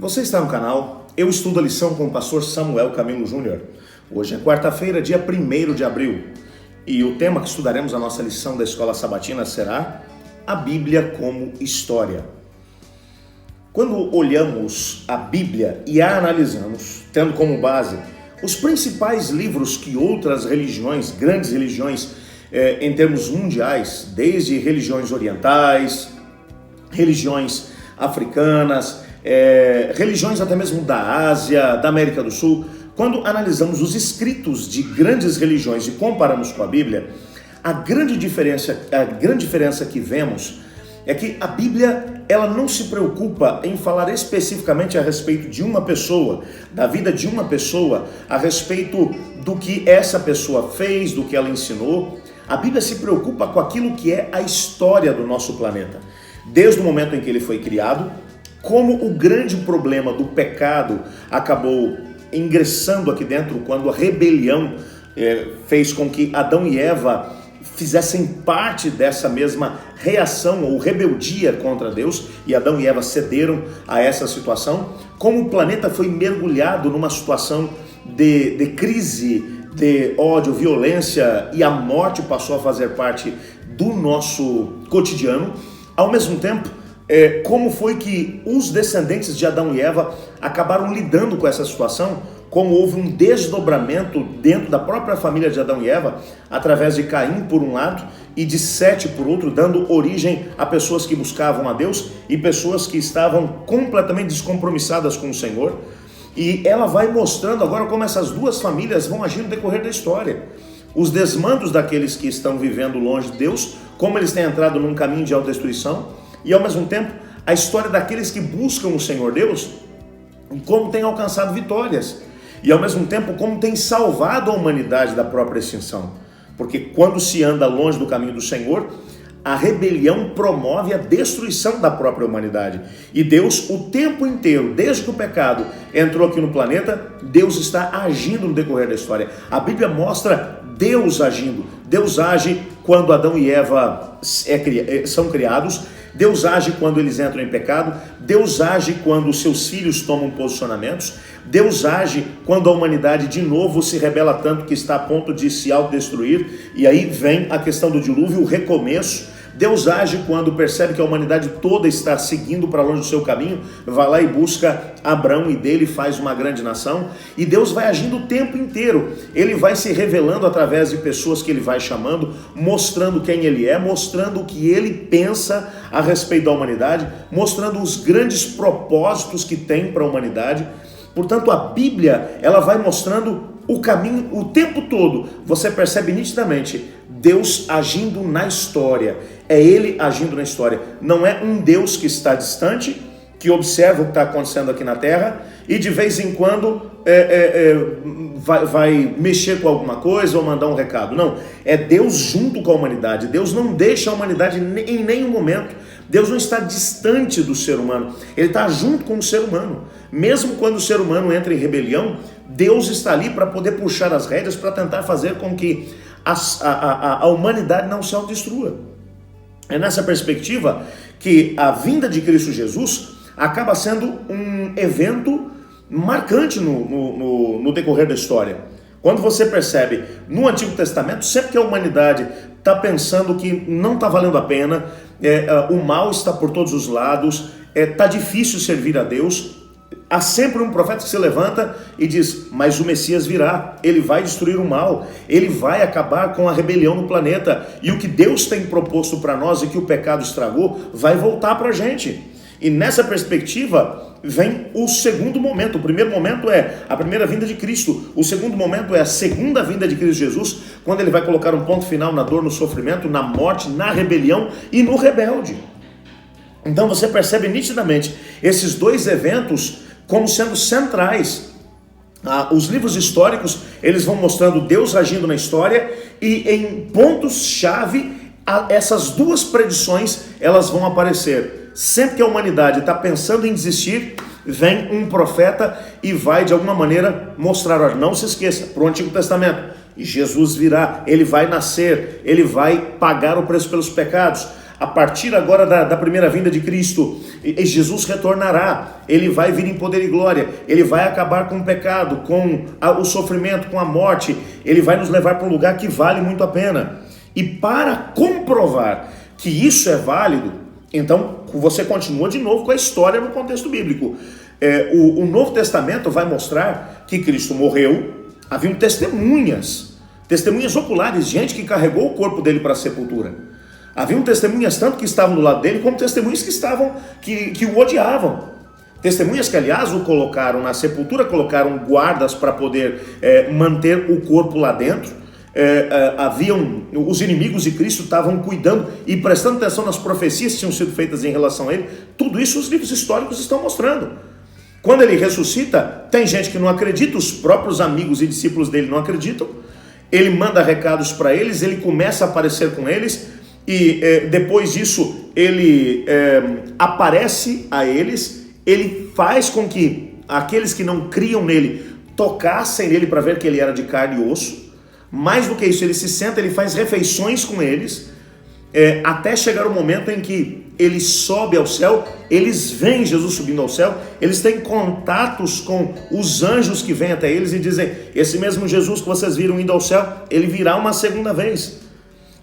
Você está no canal Eu Estudo a Lição com o pastor Samuel Camilo Júnior. Hoje é quarta-feira, dia 1º de abril. E o tema que estudaremos na nossa lição da Escola Sabatina será a Bíblia como História. Quando olhamos a Bíblia e a analisamos, tendo como base os principais livros que outras religiões, grandes religiões, em termos mundiais, desde religiões orientais, religiões africanas, religiões até mesmo da Ásia, da América do Sul, quando analisamos os escritos de grandes religiões e comparamos com a Bíblia, a grande diferença que vemos é que a Bíblia ela não se preocupa em falar especificamente a respeito de uma pessoa, da vida de uma pessoa, a respeito do que essa pessoa fez, do que ela ensinou. A Bíblia se preocupa com aquilo que é a história do nosso planeta. Desde o momento em que ele foi criado, como o grande problema do pecado acabou ingressando aqui dentro quando a rebelião fez com que Adão e Eva fizessem parte dessa mesma reação ou rebeldia contra Deus, e Adão e Eva cederam a essa situação, como o planeta foi mergulhado numa situação de crise, de ódio, violência, e a morte passou a fazer parte do nosso cotidiano. Ao mesmo tempo, como foi que os descendentes de Adão e Eva acabaram lidando com essa situação, como houve um desdobramento dentro da própria família de Adão e Eva, através de Caim por um lado e de Sete por outro, dando origem a pessoas que buscavam a Deus e pessoas que estavam completamente descompromissadas com o Senhor. E ela vai mostrando agora como essas duas famílias vão agir no decorrer da história. Os desmandos daqueles que estão vivendo longe de Deus, como eles têm entrado num caminho de autodestruição, e ao mesmo tempo a história daqueles que buscam o Senhor Deus, como tem alcançado vitórias, e ao mesmo tempo como tem salvado a humanidade da própria extinção. Porque quando se anda longe do caminho do Senhor, a rebelião promove a destruição da própria humanidade. E Deus, o tempo inteiro, desde que o pecado entrou aqui no planeta, Deus está agindo no decorrer da história. A Bíblia mostra Deus agindo. Deus age quando Adão e Eva são criados. Deus age quando eles entram em pecado. Deus age quando os seus filhos tomam posicionamentos. Deus age quando a humanidade de novo se rebela tanto que está a ponto de se autodestruir. E aí vem a questão do dilúvio, o recomeço. Deus age quando percebe que a humanidade toda está seguindo para longe do seu caminho, vai lá e busca Abraão e dele faz uma grande nação. E Deus vai agindo o tempo inteiro. Ele vai se revelando através de pessoas que ele vai chamando, mostrando quem ele é, mostrando o que ele pensa a respeito da humanidade, mostrando os grandes propósitos que tem para a humanidade. Portanto, a Bíblia, ela vai mostrando o caminho o tempo todo. Você percebe nitidamente Deus agindo na história. É Ele agindo na história. Não é um Deus que está distante, que observa o que está acontecendo aqui na Terra e de vez em quando vai mexer com alguma coisa ou mandar um recado. Não, é Deus junto com a humanidade. Deus não deixa a humanidade em nenhum momento. Deus não está distante do ser humano. Ele está junto com o ser humano. Mesmo quando o ser humano entra em rebelião, Deus está ali para poder puxar as rédeas, para tentar fazer com que a humanidade não se autodestrua. É nessa perspectiva que a vinda de Cristo Jesus acaba sendo um evento marcante no decorrer da história. Quando você percebe no Antigo Testamento, sempre que a humanidade está pensando que não está valendo a pena, o mal está por todos os lados, está difícil servir a Deus, há sempre um profeta que se levanta e diz, mas o Messias virá, ele vai destruir o mal, ele vai acabar com a rebelião no planeta, e o que Deus tem proposto para nós e que o pecado estragou, vai voltar para a gente. E nessa perspectiva vem o segundo momento. O primeiro momento é a primeira vinda de Cristo. O segundo momento é a segunda vinda de Cristo Jesus, quando ele vai colocar um ponto final na dor, no sofrimento, na morte, na rebelião e no rebelde. Então você percebe nitidamente esses dois eventos como sendo centrais. Os livros históricos, eles vão mostrando Deus agindo na história e em pontos-chave, essas duas predições, elas vão aparecer. Sempre que a humanidade está pensando em desistir, vem um profeta e vai de alguma maneira mostrar, olha, não se esqueça, para o Antigo Testamento, Jesus virá, ele vai nascer, ele vai pagar o preço pelos pecados. a partir agora da primeira vinda de Cristo, Jesus retornará, ele vai vir em poder e glória, ele vai acabar com o pecado, com o sofrimento, com a morte, ele vai nos levar para um lugar que vale muito a pena. E para comprovar que isso é válido, então você continua de novo com a história no contexto bíblico. O Novo Testamento vai mostrar que Cristo morreu, haviam testemunhas oculares, gente que carregou o corpo dele para a sepultura. Haviam testemunhas tanto que estavam do lado dele, como testemunhas que o odiavam. Testemunhas que, aliás, o colocaram na sepultura, colocaram guardas para poder manter o corpo lá dentro. Os inimigos de Cristo estavam cuidando e prestando atenção nas profecias que tinham sido feitas em relação a ele. Tudo isso os livros históricos estão mostrando. Quando ele ressuscita, tem gente que não acredita, os próprios amigos e discípulos dele não acreditam. Ele manda recados para eles, ele começa a aparecer com eles e depois disso ele aparece a eles, ele faz com que aqueles que não criam nele tocassem nele para ver que ele era de carne e osso. Mais do que isso, ele se senta, ele faz refeições com eles, até chegar o momento em que ele sobe ao céu, eles veem Jesus subindo ao céu, eles têm contatos com os anjos que vêm até eles e dizem, esse mesmo Jesus que vocês viram indo ao céu, ele virá uma segunda vez.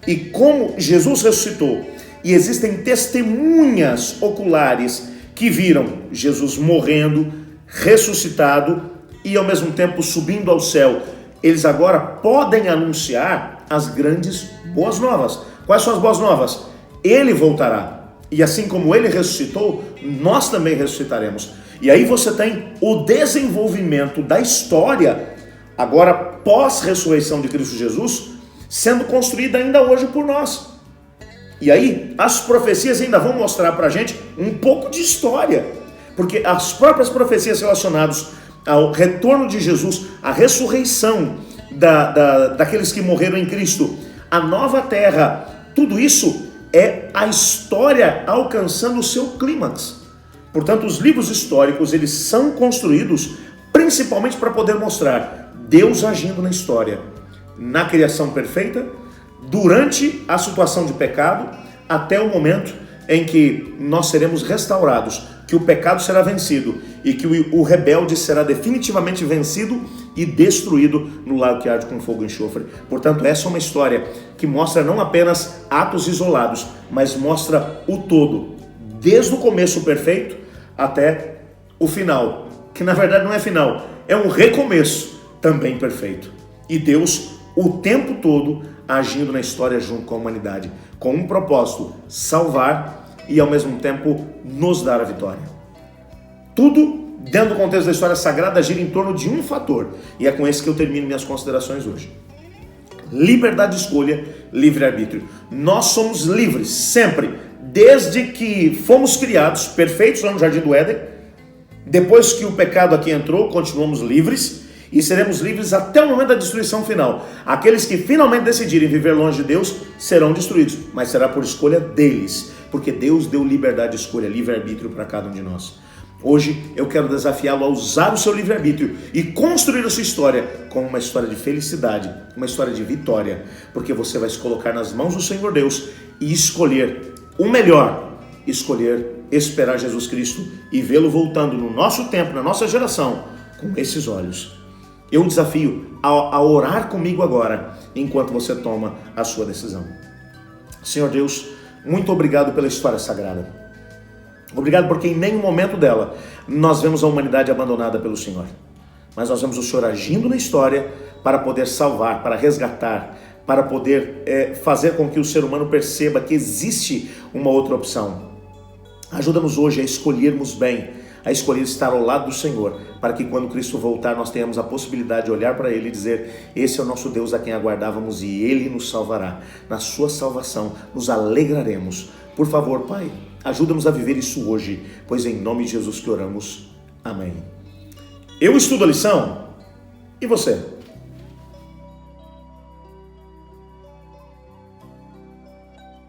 E como Jesus ressuscitou, e existem testemunhas oculares que viram Jesus morrendo, ressuscitado e ao mesmo tempo subindo ao céu, eles agora podem anunciar as grandes boas novas. Quais são as boas novas? Ele voltará. E assim como ele ressuscitou, nós também ressuscitaremos. E aí você tem o desenvolvimento da história, agora pós-ressurreição de Cristo Jesus, sendo construída ainda hoje por nós. E aí as profecias ainda vão mostrar pra gente um pouco de história. Porque as próprias profecias relacionadas ao retorno de Jesus, a ressurreição daqueles que morreram em Cristo, a nova terra, tudo isso é a história alcançando o seu clímax. Portanto, os livros históricos, eles são construídos principalmente para poder mostrar Deus agindo na história, na criação perfeita, durante a situação de pecado, até o momento em que nós seremos restaurados, que o pecado será vencido e que o rebelde será definitivamente vencido e destruído no lago que arde com fogo e enxofre. Portanto, essa é uma história que mostra não apenas atos isolados, mas mostra o todo, desde o começo perfeito até o final, que na verdade não é final, é um recomeço também perfeito. E Deus, o tempo todo, agindo na história junto com a humanidade, com um propósito: salvar e ao mesmo tempo nos dar a vitória. Tudo dentro do contexto da história sagrada gira em torno de um fator, e é com esse que eu termino minhas considerações hoje. Liberdade de escolha, livre-arbítrio. Nós somos livres sempre, desde que fomos criados, perfeitos lá no Jardim do Éden. Depois que o pecado aqui entrou, continuamos livres e seremos livres até o momento da destruição final. Aqueles que finalmente decidirem viver longe de Deus serão destruídos, mas será por escolha deles, porque Deus deu liberdade de escolha, livre-arbítrio para cada um de nós. Hoje eu quero desafiá-lo a usar o seu livre-arbítrio e construir a sua história como uma história de felicidade, uma história de vitória, porque você vai se colocar nas mãos do Senhor Deus e escolher o melhor, escolher esperar Jesus Cristo e vê-lo voltando no nosso tempo, na nossa geração, com esses olhos. Eu desafio a orar comigo agora, enquanto você toma a sua decisão. Senhor Deus, muito obrigado pela história sagrada. Obrigado porque em nenhum momento dela nós vemos a humanidade abandonada pelo Senhor. Mas nós vemos o Senhor agindo na história para poder salvar, para resgatar, para poder fazer com que o ser humano perceba que existe uma outra opção. Ajuda-nos hoje a escolhermos bem, a escolher estar ao lado do Senhor, para que quando Cristo voltar nós tenhamos a possibilidade de olhar para Ele e dizer: esse é o nosso Deus a quem aguardávamos e Ele nos salvará. Na sua salvação nos alegraremos. Por favor, Pai, ajuda-nos a viver isso hoje, pois em nome de Jesus que oramos. Amém. Eu estudo a lição, e você?